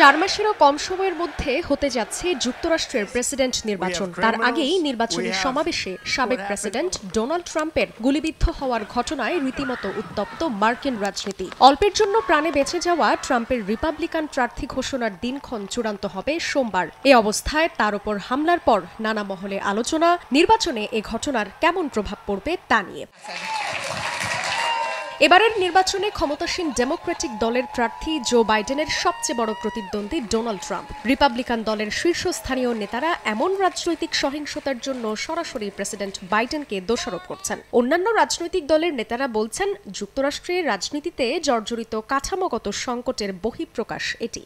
4 মাসেরও কম সময়ের মধ্যে হতে যাচ্ছে যুক্তরাষ্ট্রের প্রেসিডেন্ট নির্বাচন। তার আগেই নির্বাচনী সমাবেশে সাবেক প্রেসিডেন্ট ডোনাল্ড ট্রাম্পের গুলিবিদ্ধ হওয়ার ঘটনায় রীতিমতো উত্তপ্ত মার্কিন রাজনীতি। অল্পের জন্য প্রাণে বেঁচে যাওয়া ট্রাম্পের রিপাবলিকান প্রার্থী ঘোষণার দিনক্ষণ চূড়ান্ত হবে সোমবার। এ অবস্থায় তার উপর হামলার পর নানা মহলে আলোচনা, নির্বাচনে এ ঘটনার কেমন প্রভাব পড়বে তা নিয়ে। এবারের নির্বাচনে ক্ষমতাসীন ডেমোক্রেটিক দলের প্রার্থী জো বাইডেনের সবচেয়ে বড় প্রতিদ্বন্দ্বী ডোনাল্ড ট্রাম্প। রিপাবলিকান দলের শীর্ষস্থানীয় নেতারা এমন রাজনৈতিক সহিংসতার জন্য সরাসরি প্রেসিডেন্ট বাইডেনকে দোষারোপ করছেন। অন্যান্য রাজনৈতিক দলের নেতারা বলছেন, যুক্তরাষ্ট্রের রাজনীতিতে জর্জরিত কাঠামোগত সংকটের বহিঃপ্রকাশ এটি।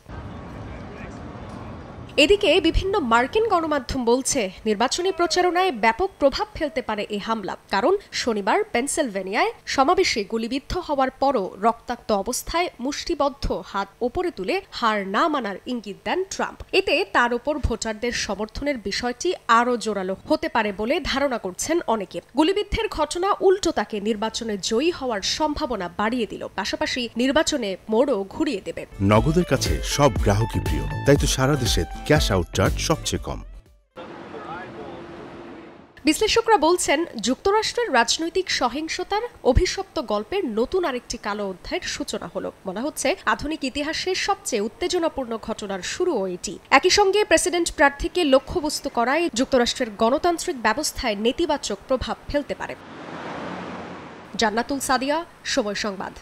এদিকে বিভিন্ন মার্কিন গণমাধ্যম বলছে, নির্বাচনী প্রচারণায় ব্যাপক প্রভাব ফেলতে পারে এই হামলা। কারণ শনিবার পেনসিলভেনিয়ায় সমাবেশে গুলিবিদ্ধ হওয়ার পরও রক্তাক্ত অবস্থায় মুষ্টিবদ্ধ হাত ওপরে তুলে হার না মানার ইঙ্গিত দেন ট্রাম্প। এতে তার ওপর ভোটারদের সমর্থনের বিষয়টি আরও জোরালো হতে পারে বলে ধারণা করছেন অনেকে। গুলিবিদ্ধের ঘটনা উল্টো তাকে নির্বাচনে জয়ী হওয়ার সম্ভাবনা বাড়িয়ে দিল, পাশাপাশি নির্বাচনে মোড়ও ঘুরিয়ে দেবে। নগদের কাছে সব গ্রাহকই প্রিয়, তাই তো সারা দেশে ক্যাশ আউট চার্জ সবচেয়ে কম। বিশ্লেষকরা বলছেন, যুক্তরাষ্ট্রের রাজনৈতিক সহিংসতার অভিশপ্ত গল্পের নতুন আরেকটি কালো অধ্যায়ের সূচনা হলো। মনে হচ্ছে আধুনিক ইতিহাসের সবচেয়ে উত্তেজনাপূর্ণ ঘটনার শুরুও এটি। একই সঙ্গে প্রেসিডেন্ট প্রার্থীকে লক্ষ্যবস্তু করায় যুক্তরাষ্ট্রের গণতান্ত্রিক ব্যবস্থায় নেতিবাচক প্রভাব ফেলতে পারে। জান্নাতুল সাদিয়া, সময় সংবাদ।